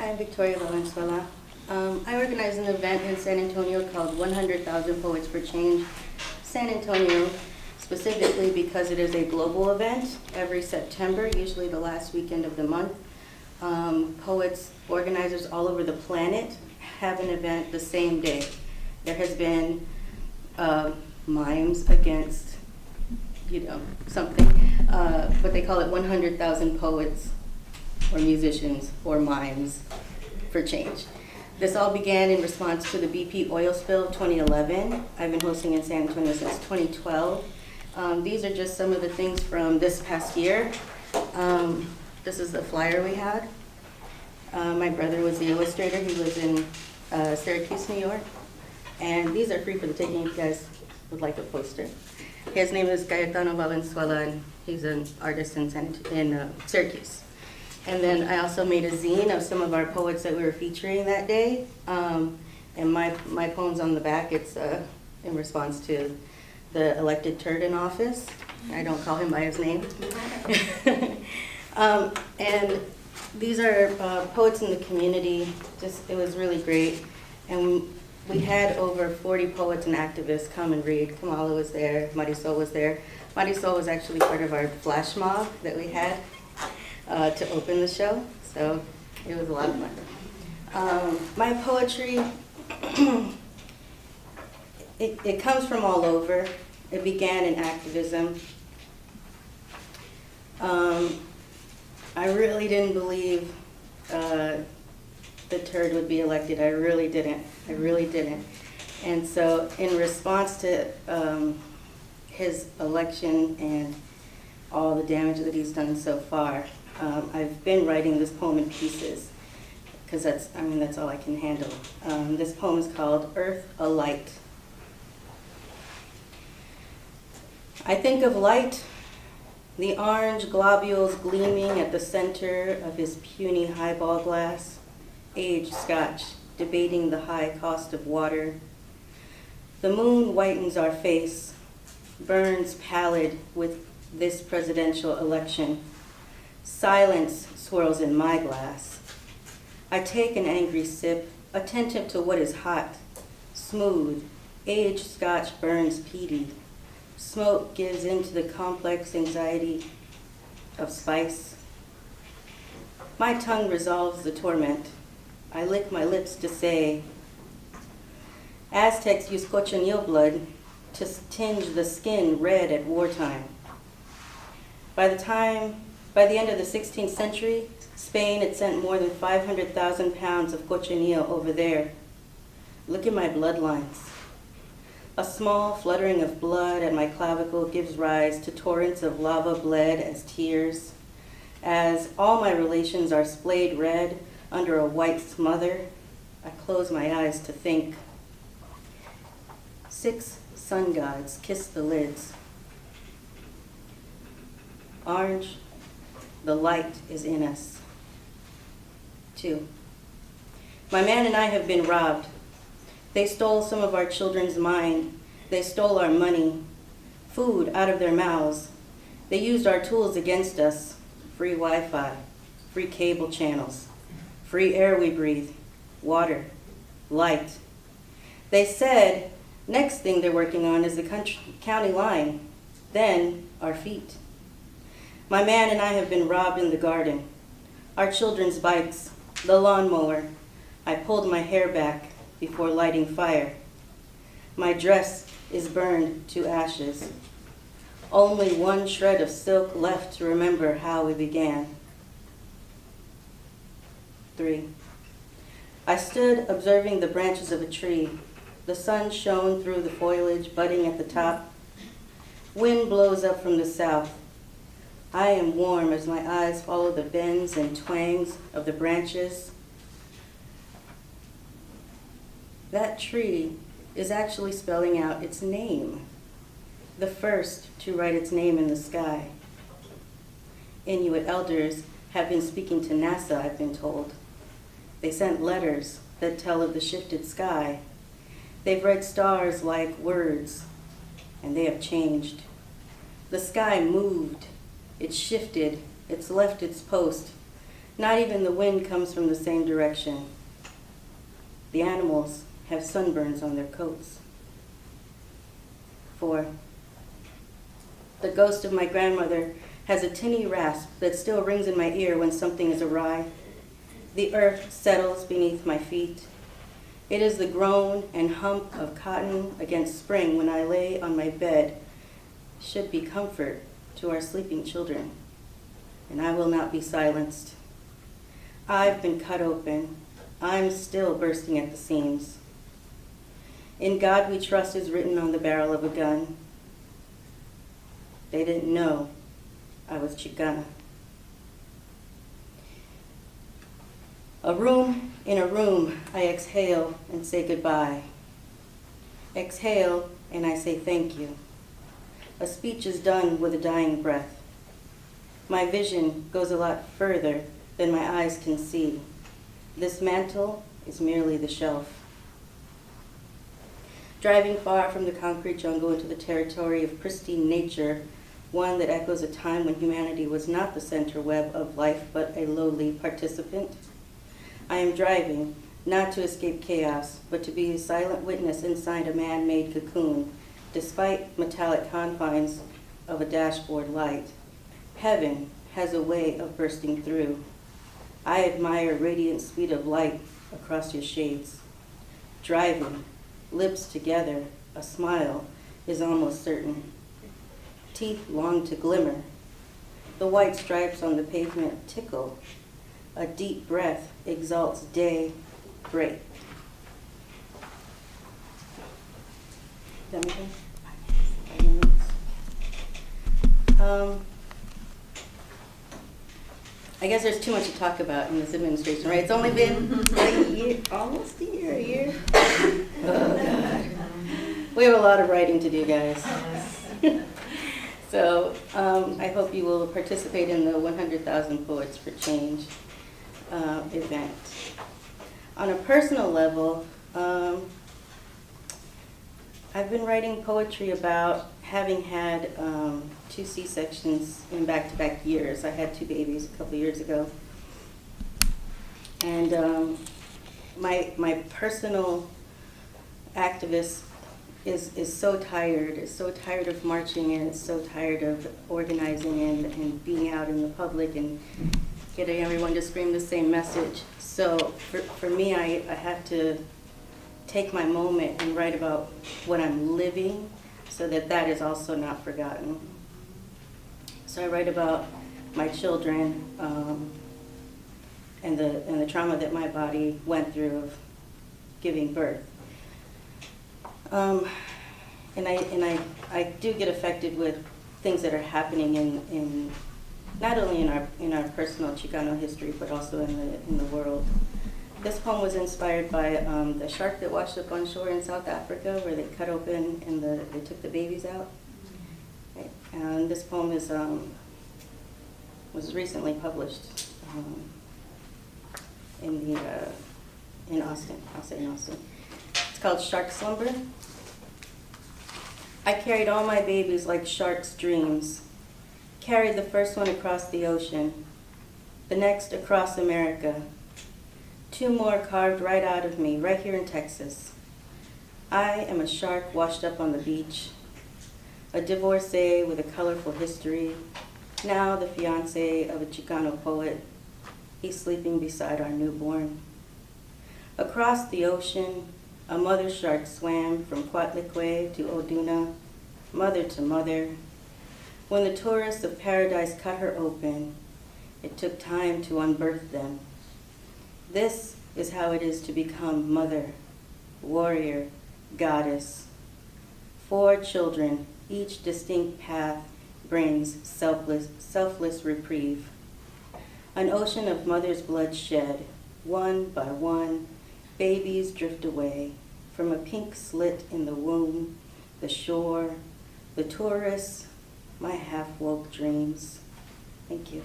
I'm Viktoria Valenzuela. I organize an event in San Antonio called 100,000 Poets for Change. San Antonio, specifically because it is a global event every September, usually the last weekend of the month. Poets, organizers all over the planet have an event the same day. There has been mimes against, something, but they call it 100,000 Poets or musicians or mimes for change. This all began in response to the BP oil spill of 2011. I've been hosting in San Antonio since 2012. These are just some of the things from this past year. This is the flyer we had. My brother was the illustrator. He lives in Syracuse, New York. And these are free for the taking if you guys would like a poster. His name is Viktoria Valenzuela, and he's an artist in Syracuse. And then I also made a zine of some of our poets that we were featuring that day. And my poem's on the back. It's in response to the elected turd in office. I don't call him by his name. And these are poets in the community. It was really great. And we had over 40 poets and activists come and read. Kamala was there, Marisol was there. Marisol was actually part of our flash mob that we had to open the show, so it was a lot of fun. My poetry, it comes from all over. It began in activism. I really didn't believe the turd would be elected. I really didn't. And so in response to his election and all the damage that he's done so far, I've been writing this poem in pieces because that's all I can handle. This poem is called Earth Alight. I think of light, the orange globules gleaming at the center of his puny highball glass, aged scotch debating the high cost of water. The moon whitens our face, burns pallid with this presidential election. Silence swirls in my glass. I take an angry sip, attentive to what is hot, smooth. Aged scotch burns peaty. Smoke gives into the complex anxiety of spice. My tongue resolves the torment. I lick my lips to say, Aztecs used cochineal blood to tinge the skin red at wartime. By the end of the 16th century, Spain had sent more than 500,000 pounds of cochineal over there. Look at my bloodlines. A small fluttering of blood at my clavicle gives rise to torrents of lava bled as tears. As all my relations are splayed red under a white smother, I close my eyes to think. 6 sun gods kiss the lids. Orange, the light is in us. 2. My man and I have been robbed. They stole some of our children's mind. They stole our money, food out of their mouths. They used our tools against us. Free Wi-Fi, free cable channels, free air we breathe, water, light. They said, next thing they're working on is the county line, then our feet. My man and I have been robbed in the garden. Our children's bikes, the lawnmower. I pulled my hair back before lighting fire. My dress is burned to ashes. Only one shred of silk left to remember how we began. 3. I stood observing the branches of a tree. The sun shone through the foliage budding at the top. Wind blows up from the south. I am warm as my eyes follow the bends and twangs of the branches. That tree is actually spelling out its name, the first to write its name in the sky. Inuit elders have been speaking to NASA, I've been told. They sent letters that tell of the shifted sky. They've read stars like words, and they have changed. The sky moved, it shifted, it's left its post. Not even the wind comes from the same direction. The animals have sunburns on their coats. 4. The ghost of my grandmother has a tinny rasp that still rings in my ear when something is awry. The earth settles beneath my feet. It is the groan and hump of cotton against spring when I lay on my bed. Should be comfort to our sleeping children, and I will not be silenced. I've been cut open. I'm still bursting at the seams. In God we trust is written on the barrel of a gun. They didn't know I was Chicana. In a room, I exhale and say goodbye. Exhale and I say thank you. A speech is done with a dying breath. My vision goes a lot further than my eyes can see. This mantle is merely the shelf. Driving far from the concrete jungle into the territory of pristine nature, one that echoes a time when humanity was not the center web of life, but a lowly participant. I am driving, not to escape chaos, but to be a silent witness inside a man-made cocoon, despite metallic confines of a dashboard light. Heaven has a way of bursting through. I admire radiant speed of light across your shades. Driving, lips together, a smile is almost certain. Teeth long to glimmer. The white stripes on the pavement tickle. A deep breath exalts day break. That make sense? 5 minutes. I guess there's too much to talk about in this administration, right? It's only been a year, almost a year. Oh, God. We have a lot of writing to do, guys. So I hope you will participate in the 100,000 Poets for Change event. On a personal level, I've been writing poetry about having had 2 C-sections in back-to-back years. I had 2 babies a couple years ago. And my personal activist is so tired of marching, and is so tired of organizing and being out in the public and getting everyone to scream the same message. So for me, I have to take my moment and write about what I'm living so that is also not forgotten. So I write about my children and the trauma that my body went through of giving birth. And I do get affected with things that are happening in not only in our personal Chicano history, but also in the world. This poem was inspired by the shark that washed up on shore in South Africa, where they cut open and they took the babies out. Right? And this poem was recently published in Austin. I'll say in Austin. It's called Shark Slumber. I carried all my babies like sharks' dreams. Carried the first one across the ocean, the next across America. 2 more carved right out of me, right here in Texas. I am a shark washed up on the beach, a divorcee with a colorful history, now the fiance of a Chicano poet. He's sleeping beside our newborn. Across the ocean, a mother shark swam from Coatlicue to Oduna, mother to mother. When the tourists of paradise cut her open, it took time to unbirth them. This is how it is to become mother, warrior, goddess. 4 children, each distinct path brings selfless reprieve. An ocean of mother's blood shed, one by one, babies drift away from a pink slit in the womb, the shore, the tourists, my half-woke dreams. Thank you.